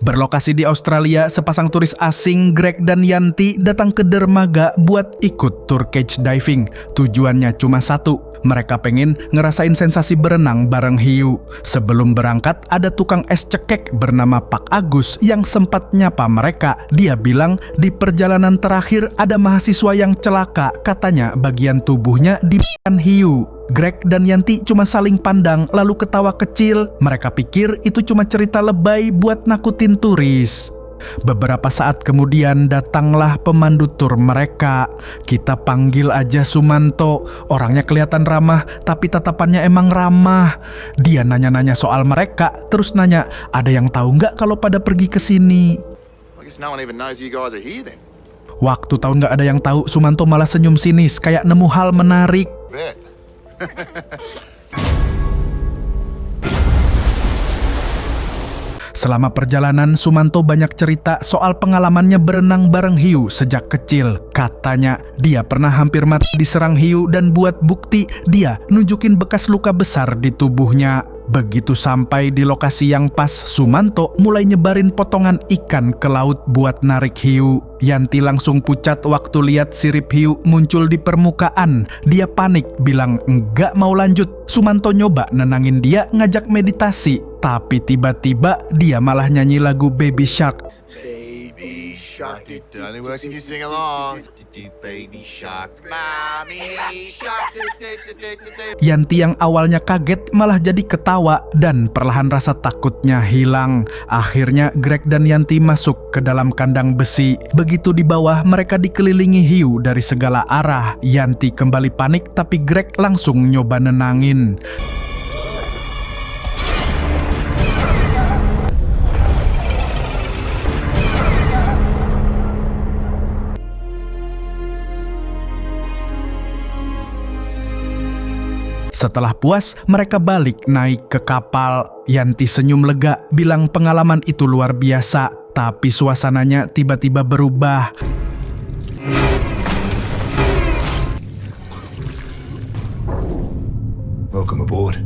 Berlokasi di Australia, sepasang turis asing Greg dan Yanti datang ke dermaga buat ikut tur cage diving. Tujuannya cuma satu, mereka pengen ngerasain sensasi berenang bareng hiu. Sebelum berangkat, ada tukang es cekek bernama Pak Agus yang sempat nyapa mereka. Dia bilang di perjalanan terakhir ada mahasiswa yang celaka, katanya bagian tubuhnya dimakan hiu. Greg dan Yanti cuma saling pandang lalu ketawa kecil. Mereka pikir itu cuma cerita lebay buat nakutin turis. Beberapa saat kemudian datanglah pemandu tur mereka. Kita panggil aja Sumanto. Orangnya kelihatan ramah, tapi tatapannya emang ramah. Dia nanya-nanya soal mereka, terus nanya, ada yang tahu nggak kalau pada pergi ke sini? Waktu tahu nggak ada yang tahu, Sumanto malah senyum sinis, kayak nemu hal menarik. Selama perjalanan, Sumanto banyak cerita soal pengalamannya berenang bareng hiu sejak kecil. Katanya, dia pernah hampir mati diserang hiu dan buat bukti, dia nunjukin bekas luka besar di tubuhnya. Begitu sampai di lokasi yang pas, Sumanto mulai nyebarin potongan ikan ke laut buat narik hiu. Yanti langsung pucat waktu lihat sirip hiu muncul di permukaan. Dia panik, bilang enggak mau lanjut. Sumanto nyoba nenangin dia, ngajak meditasi. Tapi tiba-tiba dia malah nyanyi lagu Baby Shark. Baby shark, only works if you sing along. Baby shark, mommy shark. Yanti yang awalnya kaget malah jadi ketawa dan perlahan rasa takutnya hilang. Akhirnya Greg dan Yanti masuk ke dalam kandang besi. Begitu di bawah, mereka dikelilingi hiu dari segala arah. Yanti kembali panik, tapi Greg langsung nyoba nenangin. Setelah puas, mereka balik naik ke kapal. Yanti senyum lega, bilang pengalaman itu luar biasa. Tapi suasananya tiba-tiba berubah. Welcome aboard.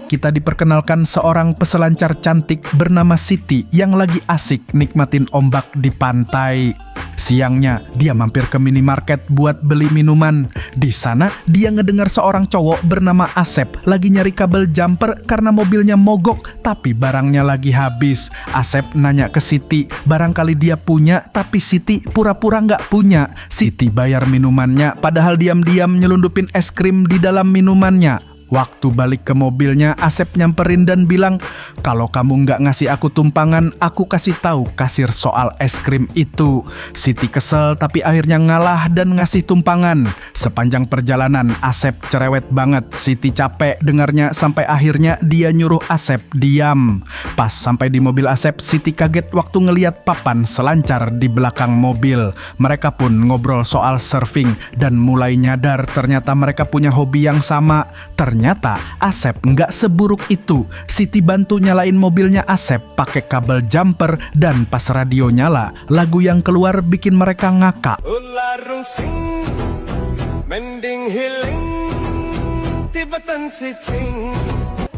Kita diperkenalkan seorang peselancar cantik bernama Siti yang lagi asik nikmatin ombak di pantai. Siangnya, dia mampir ke minimarket buat beli minuman. Di sana, dia ngedengar seorang cowok bernama Asep lagi nyari kabel jumper karena mobilnya mogok, tapi barangnya lagi habis. Asep nanya ke Siti, barangkali dia punya, tapi Siti pura-pura nggak punya. Siti bayar minumannya, padahal diam-diam nyelundupin es krim di dalam minumannya. Waktu balik ke mobilnya, Asep nyamperin dan bilang, kalau kamu nggak ngasih aku tumpangan, aku kasih tahu kasir soal es krim itu. Siti kesel tapi akhirnya ngalah dan ngasih tumpangan. Sepanjang perjalanan, Asep cerewet banget. Siti capek dengarnya sampai akhirnya dia nyuruh Asep diam. Pas sampai di mobil Asep, Siti kaget waktu ngeliat papan selancar di belakang mobil. Mereka pun ngobrol soal surfing dan mulai nyadar ternyata mereka punya hobi yang sama. Ternyata Asep nggak seburuk itu. Siti bantu nyalain mobilnya Asep pakai kabel jumper dan pas radio nyala, lagu yang keluar bikin mereka ngakak.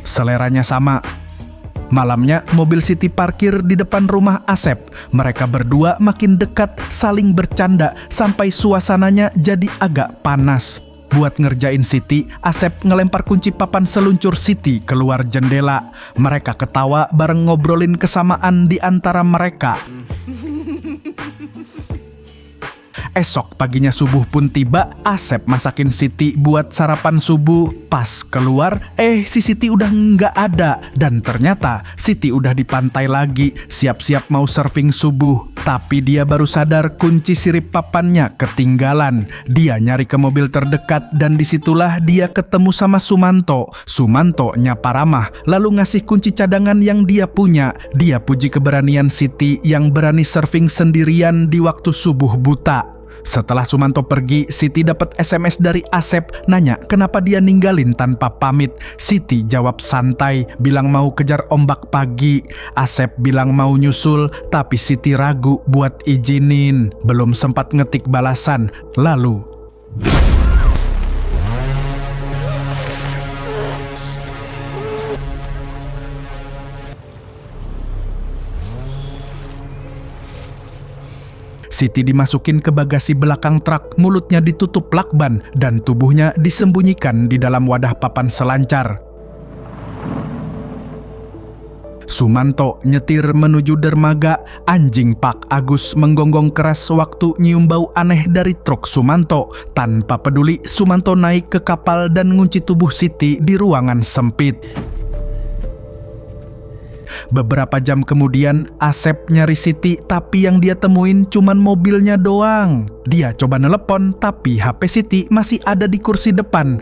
Seleranya sama. Malamnya mobil Siti parkir di depan rumah Asep. Mereka berdua makin dekat, saling bercanda sampai suasananya jadi agak panas. Buat ngerjain Siti, Asep ngelempar kunci papan seluncur Siti keluar jendela. Mereka ketawa bareng ngobrolin kesamaan di antara mereka. Esok paginya subuh pun tiba, Asep masakin Siti buat sarapan subuh. Pas keluar, si Siti udah nggak ada. Dan ternyata Siti udah di pantai lagi, siap-siap mau surfing subuh. Tapi dia baru sadar kunci sirip papannya ketinggalan. Dia nyari ke mobil terdekat dan disitulah dia ketemu sama Sumanto. Sumanto nyapa ramah, lalu ngasih kunci cadangan yang dia punya. Dia puji keberanian Siti yang berani surfing sendirian di waktu subuh buta. Setelah Sumanto pergi, Siti dapat SMS dari Asep nanya kenapa dia ninggalin tanpa pamit. Siti jawab santai, bilang mau kejar ombak pagi. Asep bilang mau nyusul, tapi Siti ragu buat izinin. Belum sempat ngetik balasan, lalu Siti dimasukin ke bagasi belakang truk, mulutnya ditutup lakban dan tubuhnya disembunyikan di dalam wadah papan selancar. Sumanto nyetir menuju dermaga. Anjing Pak Agus menggonggong keras waktu nyium bau aneh dari truk Sumanto. Tanpa peduli, Sumanto naik ke kapal dan ngunci tubuh Siti di ruangan sempit. Beberapa jam kemudian, Asep nyari Siti, tapi yang dia temuin cuman mobilnya doang. Dia coba nelepon, tapi HP Siti masih ada di kursi depan.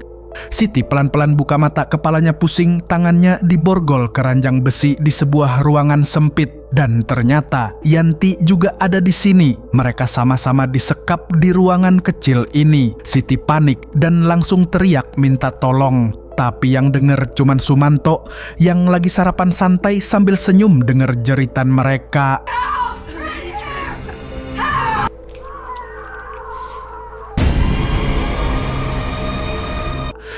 Siti pelan-pelan buka mata, kepalanya pusing, tangannya diborgol keranjang besi di sebuah ruangan sempit. Dan ternyata Yanti juga ada di sini. Mereka sama-sama disekap di ruangan kecil ini. Siti panik dan langsung teriak minta tolong. Tapi yang denger cuman Sumanto yang lagi sarapan santai sambil senyum denger jeritan mereka.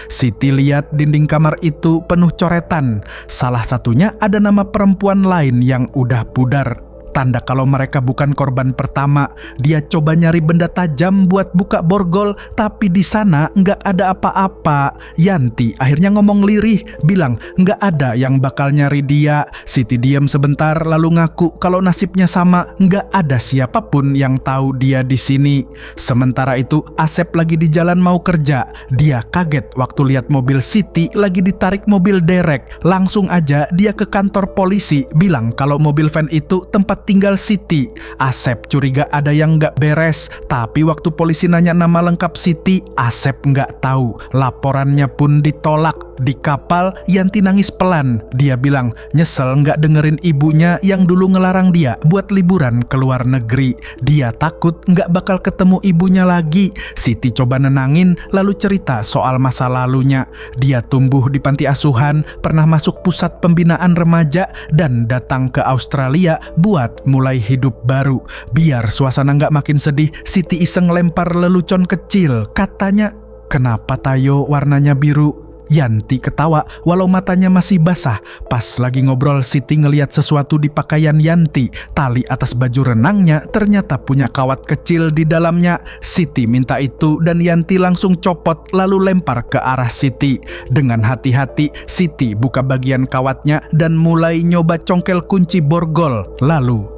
Siti lihat dinding kamar itu penuh coretan. Salah satunya ada nama perempuan lain yang udah pudar. Tanda kalau mereka bukan korban pertama. Dia coba nyari benda tajam buat buka borgol, tapi di sana nggak ada apa-apa. Yanti akhirnya ngomong lirih, bilang nggak ada yang bakal nyari dia. Siti diam sebentar lalu ngaku kalau nasibnya sama, nggak ada siapapun yang tahu dia di sini. Sementara itu Asep lagi di jalan mau kerja. Dia kaget waktu lihat mobil Siti lagi ditarik mobil derek. Langsung aja dia ke kantor polisi, bilang kalau mobil van itu tempat tinggal Siti. Asep curiga ada yang nggak beres, tapi waktu polisi nanya nama lengkap Siti, Asep nggak tahu. Laporannya pun ditolak. Di kapal, Yanti nangis pelan. Dia bilang nyesel nggak dengerin ibunya yang dulu ngelarang dia buat liburan ke luar negeri. Dia takut nggak bakal ketemu ibunya lagi. Siti coba nenangin, lalu cerita soal masa lalunya. Dia tumbuh di panti asuhan, pernah masuk pusat pembinaan remaja, dan datang ke Australia buat mulai hidup baru. Biar suasana nggak makin sedih, Siti iseng lempar lelucon kecil. Katanya, "Kenapa Tayo warnanya biru?" Yanti ketawa walau matanya masih basah. Pas lagi ngobrol, Siti ngeliat sesuatu di pakaian Yanti. Tali atas baju renangnya ternyata punya kawat kecil di dalamnya. Siti minta itu dan Yanti langsung copot lalu lempar ke arah Siti. Dengan hati-hati, Siti buka bagian kawatnya dan mulai nyoba congkel kunci borgol. Lalu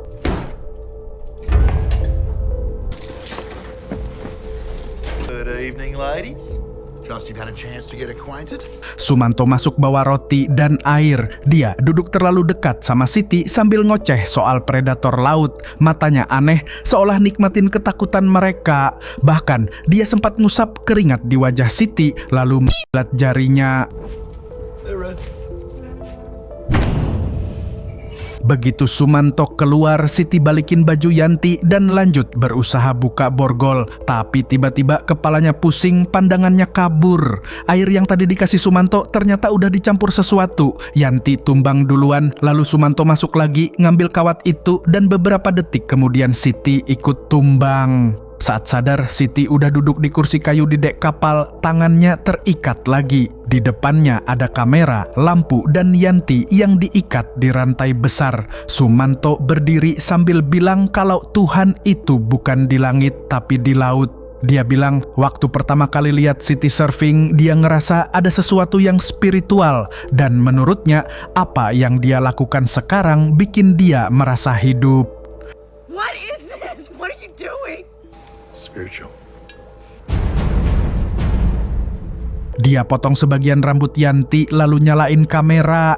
Good evening, ladies. Trust you've had a chance to get acquainted. Sumanto masuk bawa roti dan air. Dia duduk terlalu dekat sama Siti sambil ngoceh soal predator laut. Matanya aneh, seolah nikmatin ketakutan mereka. Bahkan dia sempat ngusap keringat di wajah Siti, lalu menjilat jarinya. Begitu Sumanto keluar, Siti balikin baju Yanti dan lanjut berusaha buka borgol. Tapi tiba-tiba kepalanya pusing, pandangannya kabur. Air yang tadi dikasih Sumanto ternyata udah dicampur sesuatu. Yanti tumbang duluan, lalu Sumanto masuk lagi, ngambil kawat itu, dan beberapa detik kemudian Siti ikut tumbang. Saat sadar, Siti udah duduk di kursi kayu di dek kapal, tangannya terikat lagi. Di depannya ada kamera, lampu, dan Yanti yang diikat di rantai besar. Sumanto berdiri sambil bilang kalau Tuhan itu bukan di langit tapi di laut. Dia bilang waktu pertama kali lihat Siti surfing, dia ngerasa ada sesuatu yang spiritual. Dan menurutnya, apa yang dia lakukan sekarang bikin dia merasa hidup. What is this? What are you doing? Spiritual. Dia potong sebagian rambut Yanti lalu nyalain kamera.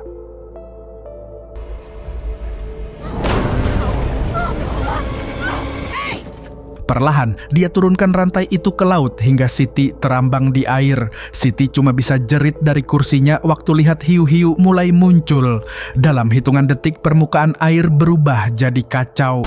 Perlahan, dia turunkan rantai itu ke laut hingga Siti terambang di air. Siti cuma bisa jerit dari kursinya waktu lihat hiu-hiu mulai muncul. Dalam hitungan detik, permukaan air berubah jadi kacau.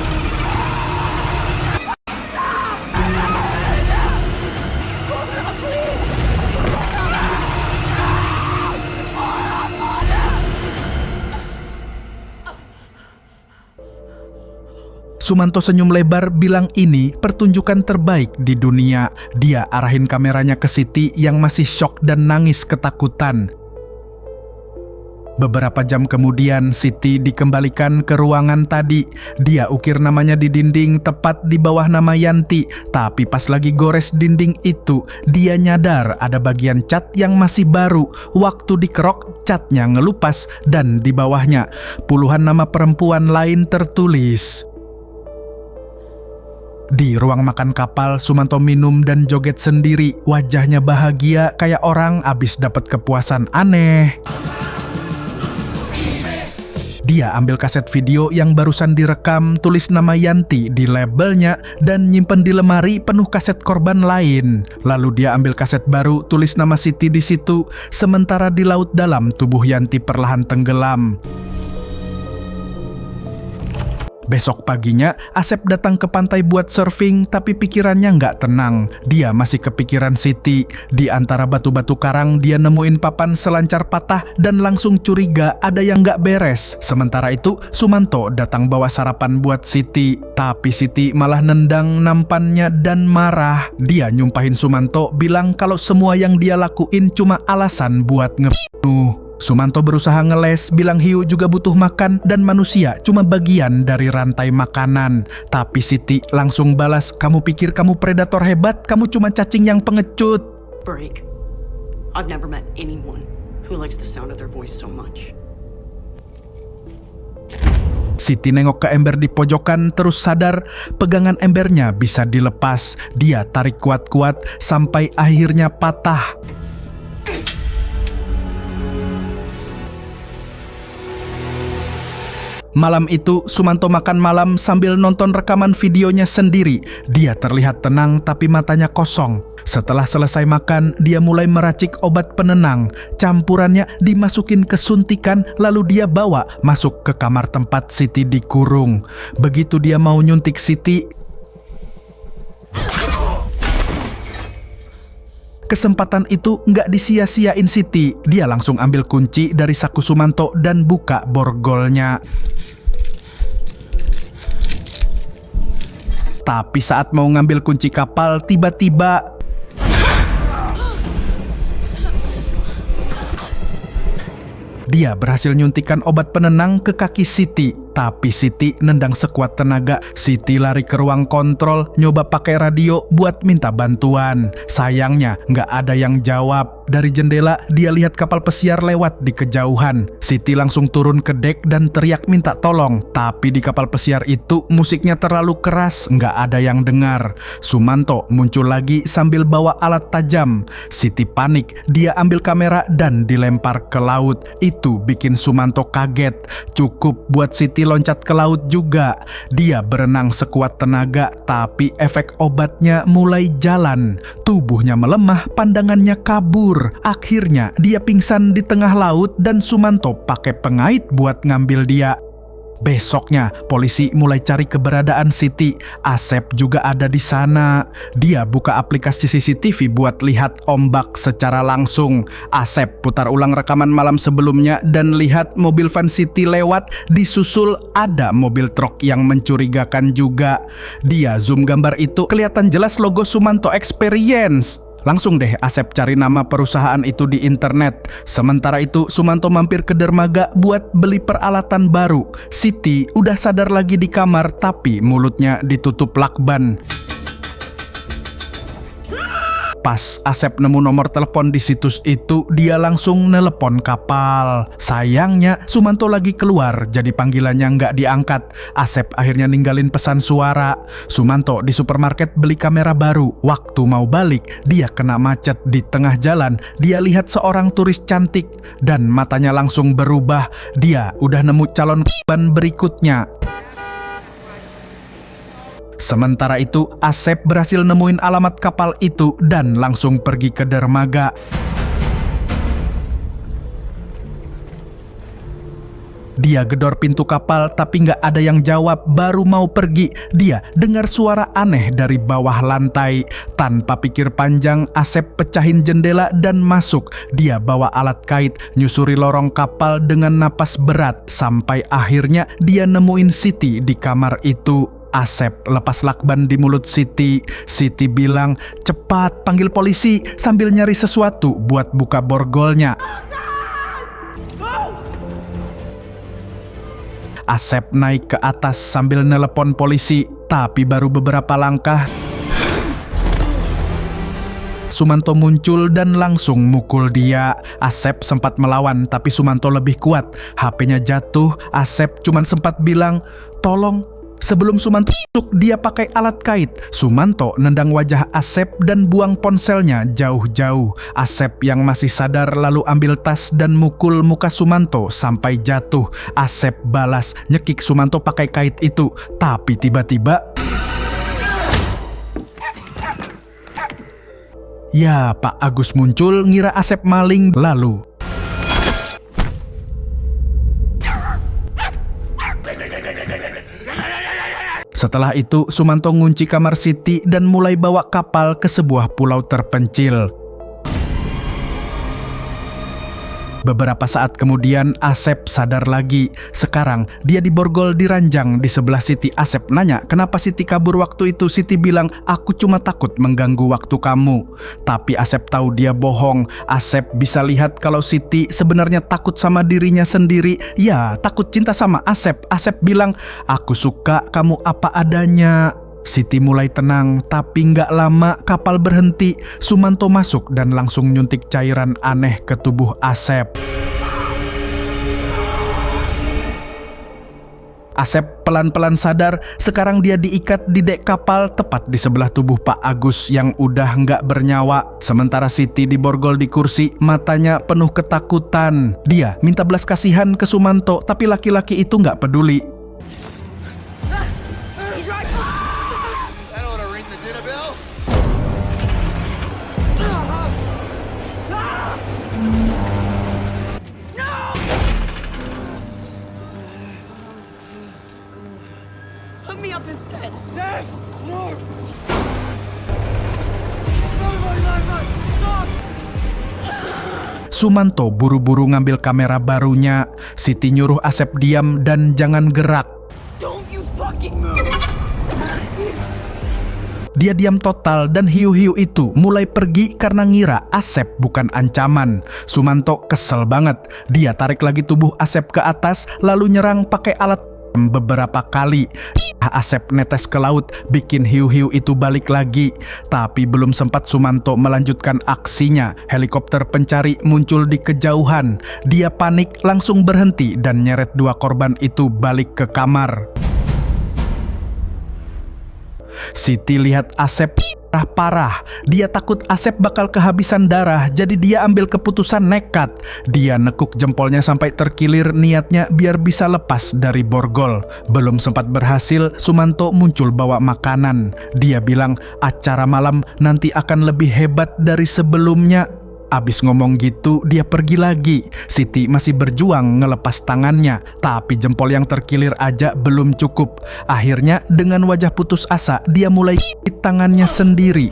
Sumanto senyum lebar bilang ini pertunjukan terbaik di dunia. Dia arahin kameranya ke Siti yang masih syok dan nangis ketakutan. Beberapa jam kemudian, Siti dikembalikan ke ruangan tadi. Dia ukir namanya di dinding tepat di bawah nama Yanti. Tapi pas lagi gores dinding itu, dia nyadar ada bagian cat yang masih baru. Waktu dikerok, catnya ngelupas dan di bawahnya puluhan nama perempuan lain tertulis. Di ruang makan kapal, Sumanto minum dan joget sendiri. Wajahnya bahagia kayak orang abis dapat kepuasan aneh. Dia ambil kaset video yang barusan direkam, tulis nama Yanti di labelnya, dan nyimpen di lemari penuh kaset korban lain. Lalu dia ambil kaset baru, tulis nama Siti di situ, sementara di laut dalam tubuh Yanti perlahan tenggelam. Besok paginya, Asep datang ke pantai buat surfing, tapi pikirannya nggak tenang. Dia masih kepikiran Siti. Di antara batu-batu karang, dia nemuin papan selancar patah dan langsung curiga ada yang nggak beres. Sementara itu, Sumanto datang bawa sarapan buat Siti. Tapi Siti malah nendang nampannya dan marah. Dia nyumpahin Sumanto, bilang kalau semua yang dia lakuin cuma alasan buat ngebunuh. Sumanto berusaha ngeles, bilang hiu juga butuh makan dan manusia cuma bagian dari rantai makanan. Tapi Siti langsung balas, kamu pikir kamu predator hebat, kamu cuma cacing yang pengecut. Break. I've never met anyone who likes the sound of their voice so much. Siti nengok ke ember di pojokan, terus sadar pegangan embernya bisa dilepas. Dia tarik kuat-kuat sampai akhirnya patah. Malam itu, Sumanto makan malam sambil nonton rekaman videonya sendiri. Dia terlihat tenang tapi matanya kosong. Setelah selesai makan, dia mulai meracik obat penenang. Campurannya dimasukin ke suntikan, lalu dia bawa masuk ke kamar tempat Siti dikurung. Begitu dia mau nyuntik Siti, kesempatan itu nggak disia-siain Siti. Dia langsung ambil kunci dari saku Sumanto dan buka borgolnya. Tapi saat mau ngambil kunci kapal, tiba-tiba dia berhasil nyuntikkan obat penenang ke kaki Siti. Tapi Siti nendang sekuat tenaga. Siti lari ke ruang kontrol, nyoba pakai radio buat minta bantuan. Sayangnya nggak ada yang jawab. Dari jendela dia lihat kapal pesiar lewat di kejauhan. Siti langsung turun ke dek dan teriak minta tolong. Tapi di kapal pesiar itu musiknya terlalu keras, nggak ada yang dengar. Sumanto muncul lagi sambil bawa alat tajam. Siti panik, dia ambil kamera dan dilempar ke laut. Itu bikin Sumanto kaget. Cukup buat Siti loncat ke laut juga. Dia berenang sekuat tenaga, tapi efek obatnya mulai jalan. Tubuhnya melemah, pandangannya kabur. Akhirnya dia pingsan di tengah laut dan Sumanto pakai pengait buat ngambil dia. Besoknya, polisi mulai cari keberadaan Siti. Asep juga ada di sana. Dia buka aplikasi CCTV buat lihat ombak secara langsung. Asep putar ulang rekaman malam sebelumnya dan lihat mobil van Siti lewat, disusul ada mobil truk yang mencurigakan juga. Dia zoom gambar itu, kelihatan jelas logo Sumanto Experience. Langsung deh Asep cari nama perusahaan itu di internet. Sementara itu Sumanto mampir ke dermaga buat beli peralatan baru. Siti udah sadar lagi di kamar tapi mulutnya ditutup lakban. Pas Asep nemu nomor telepon di situs itu, dia langsung nelepon kapal. Sayangnya Sumanto lagi keluar, jadi panggilannya nggak diangkat. Asep akhirnya ninggalin pesan suara. Sumanto di supermarket beli kamera baru. Waktu mau balik, dia kena macet di tengah jalan. Dia lihat seorang turis cantik dan matanya langsung berubah. Dia udah nemu calon korban berikutnya. Sementara itu, Asep berhasil nemuin alamat kapal itu dan langsung pergi ke dermaga. Dia gedor pintu kapal tapi nggak ada yang jawab. Baru mau pergi, dia dengar suara aneh dari bawah lantai. Tanpa pikir panjang, Asep pecahin jendela dan masuk. Dia bawa alat kait, nyusuri lorong kapal dengan napas berat. Sampai akhirnya dia nemuin Siti di kamar itu. Asep lepas lakban di mulut Siti. Siti bilang, "Cepat panggil polisi," sambil nyari sesuatu buat buka borgolnya. Asep naik ke atas sambil nelepon polisi, tapi baru beberapa langkah Sumanto muncul dan langsung mukul dia. Asep sempat melawan, tapi Sumanto lebih kuat. HP-nya jatuh, Asep cuman sempat bilang, "Tolong." Sebelum Sumanto masuk, dia pakai alat kait. Sumanto nendang wajah Asep dan buang ponselnya jauh-jauh. Asep yang masih sadar lalu ambil tas dan mukul muka Sumanto sampai jatuh. Asep balas, nyekik Sumanto pakai kait itu. Tapi tiba-tiba, ya, Pak Agus muncul ngira Asep maling, lalu setelah itu Sumanto ngunci kamar Siti dan mulai bawa kapal ke sebuah pulau terpencil. Beberapa saat kemudian Asep sadar lagi. Sekarang dia diborgol di ranjang di sebelah Siti. Asep nanya kenapa Siti kabur waktu itu. Siti bilang, "Aku cuma takut mengganggu waktu kamu." Tapi Asep tahu dia bohong. Asep bisa lihat kalau Siti sebenarnya takut sama dirinya sendiri. Ya, takut cinta sama Asep. Asep bilang, "Aku suka kamu apa adanya." Siti mulai tenang, tapi nggak lama kapal berhenti. Sumanto masuk dan langsung nyuntik cairan aneh ke tubuh Asep. Asep pelan-pelan sadar, sekarang dia diikat di dek kapal tepat di sebelah tubuh Pak Agus yang udah nggak bernyawa. Sementara Siti diborgol di kursi, matanya penuh ketakutan. Dia minta belas kasihan ke Sumanto, tapi laki-laki itu nggak peduli. That ought to ring the dinner bell. Put me up instead. Sumanto buru-buru ngambil kamera barunya. Siti nyuruh Asep diam dan jangan gerak. Don't you fucking move. Dia diam total dan hiu-hiu itu mulai pergi karena ngira Asep bukan ancaman. Sumanto kesel banget. Dia tarik lagi tubuh Asep ke atas lalu nyerang pakai alat beberapa kali. Asep netes ke laut, bikin hiu-hiu itu balik lagi. Tapi belum sempat Sumanto melanjutkan aksinya, helikopter pencari muncul di kejauhan. Dia panik, langsung berhenti dan nyeret dua korban itu balik ke kamar. Siti lihat Asep parah. Dia takut Asep bakal kehabisan darah, jadi dia ambil keputusan nekat. Dia nekuk jempolnya sampai terkilir, niatnya biar bisa lepas dari borgol. Belum sempat berhasil, Sumanto muncul bawa makanan. Dia bilang acara malam nanti akan lebih hebat dari sebelumnya. Abis ngomong gitu, dia pergi lagi. Siti masih berjuang ngelepas tangannya, tapi jempol yang terkilir aja belum cukup. Akhirnya dengan wajah putus asa, dia mulai tangannya sendiri.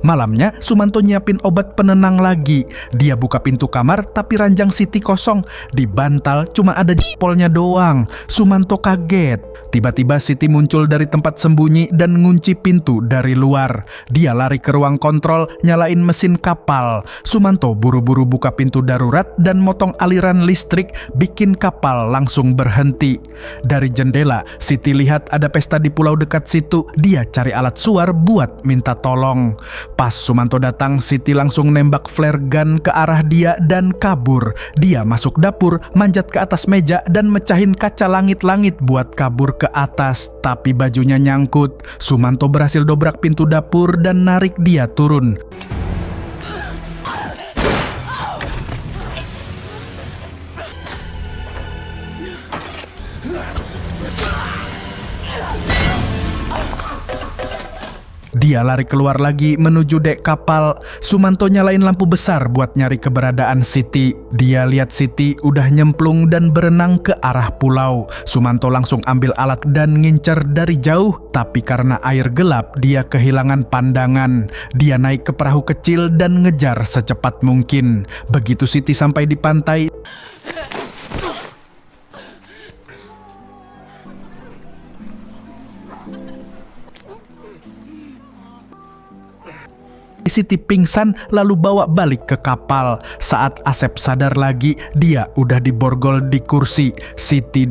Malamnya, Sumanto nyiapin obat penenang lagi. Dia buka pintu kamar, tapi ranjang Siti kosong. Di bantal cuma ada jempolnya doang. Sumanto kaget. Tiba-tiba Siti muncul dari tempat sembunyi dan ngunci pintu dari luar. Dia lari ke ruang kontrol, nyalain mesin kapal. Sumanto buru-buru buka pintu darurat dan motong aliran listrik, bikin kapal langsung berhenti. Dari jendela, Siti lihat ada pesta di pulau dekat situ. Dia cari alat suar buat minta tolong. Pas Sumanto datang, Siti langsung nembak flare gun ke arah dia dan kabur. Dia masuk dapur, manjat ke atas meja dan mecahin kaca langit-langit buat kabur ke atas. Tapi bajunya nyangkut. Sumanto berhasil dobrak pintu dapur dan narik dia turun. Dia lari keluar lagi menuju dek kapal. Sumanto nyalain lampu besar buat nyari keberadaan Siti. Dia lihat Siti udah nyemplung dan berenang ke arah pulau. Sumanto langsung ambil alat dan ngincer dari jauh. Tapi karena air gelap, dia kehilangan pandangan. Dia naik ke perahu kecil dan ngejar secepat mungkin. Begitu Siti sampai di pantai, Siti pingsan lalu bawa balik ke kapal. Saat Asep sadar lagi, dia udah diborgol di kursi. Siti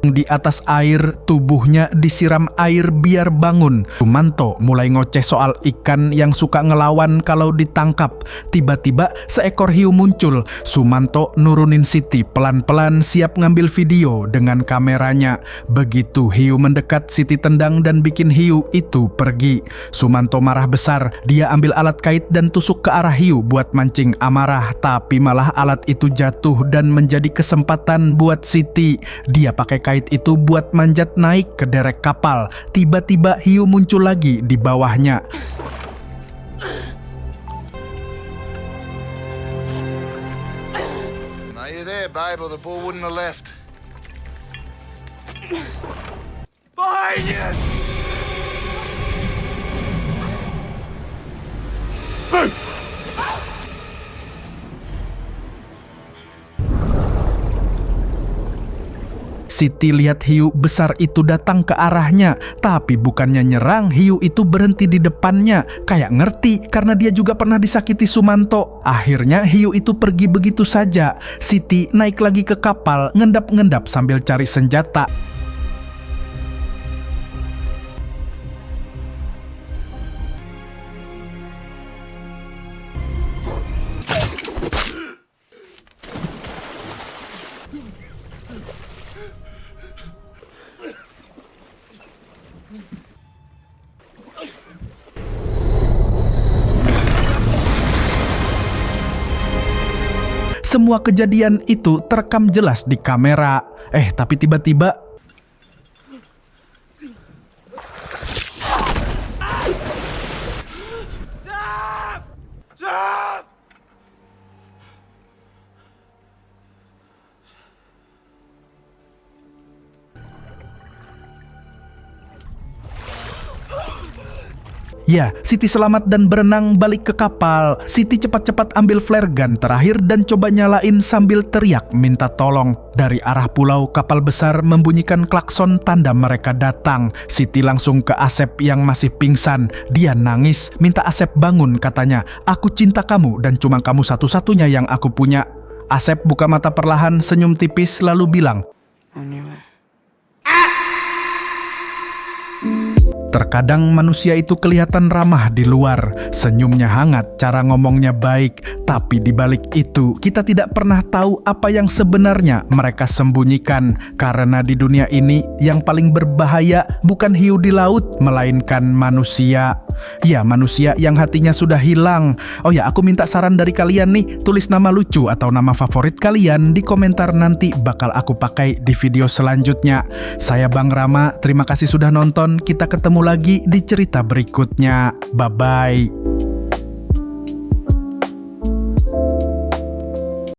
di atas air, tubuhnya disiram air biar bangun. Sumanto mulai ngoceh soal ikan yang suka ngelawan kalau ditangkap. Tiba-tiba seekor hiu muncul. Sumanto nurunin Siti pelan-pelan siap ngambil video dengan kameranya. Begitu hiu mendekat, Siti tendang dan bikin hiu itu pergi. Sumanto marah besar. Dia ambil alat kait dan tusuk ke arah hiu buat mancing amarah. Tapi malah alat itu jatuh dan menjadi kesempatan buat Siti. Dia pakai kait itu buat manjat naik ke derek kapal. Tiba-tiba hiu muncul lagi di bawahnya. Now you're there, babe, or the ball wouldn't have left. Behind you! Siti lihat hiu besar itu datang ke arahnya, tapi bukannya nyerang, hiu itu berhenti di depannya. Kayak ngerti karena dia juga pernah disakiti Sumanto. Akhirnya hiu itu pergi begitu saja. Siti naik lagi ke kapal, ngendap-ngendap sambil cari senjata. Semua kejadian itu terekam jelas di kamera. Tapi tiba-tiba ya, Siti selamat dan berenang balik ke kapal. Siti cepat-cepat ambil flare gun terakhir dan coba nyalain sambil teriak minta tolong. Dari arah pulau, kapal besar membunyikan klakson tanda mereka datang. Siti langsung ke Asep yang masih pingsan. Dia nangis, minta Asep bangun, katanya, "Aku cinta kamu dan cuma kamu satu-satunya yang aku punya." Asep buka mata perlahan, senyum tipis lalu bilang, "Terkadang manusia itu kelihatan ramah di luar, senyumnya hangat, cara ngomongnya baik, tapi di balik itu kita tidak pernah tahu apa yang sebenarnya mereka sembunyikan. Karena di dunia ini yang paling berbahaya bukan hiu di laut, melainkan manusia." Ya, manusia yang hatinya sudah hilang. Oh ya, aku minta saran dari kalian nih, tulis nama lucu atau nama favorit kalian di komentar, nanti bakal aku pakai di video selanjutnya. Saya Bang Rama, terima kasih sudah nonton. Kita ketemu lagi di cerita berikutnya. Bye-bye.